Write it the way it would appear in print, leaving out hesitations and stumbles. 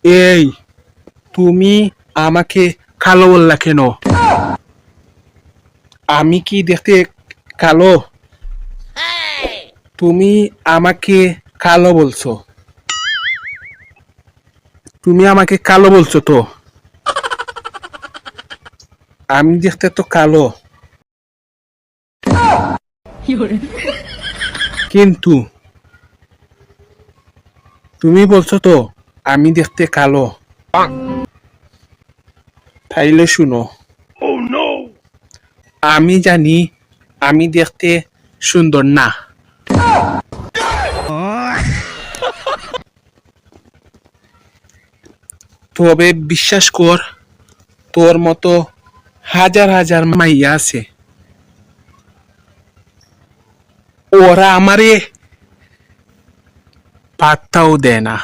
এই, তুমি আমাকে কালো বললা কেন? আমি কি দেখতে কালো? তুমি আমাকে কালো বলছো। তুমি আমাকে কালো বলছো তো? আমি দেখতে তো কালো, কিন্তু তুমি বলছো তো আমি দেখতে কালো। তাইলে শুনো, আমি জানি আমি দেখতে সুন্দর না, তবে বিশ্বাস কর, তোর মতো হাজার হাজার মাইয়া আছে, ওরা আমারে পাত্তাও দেয় না।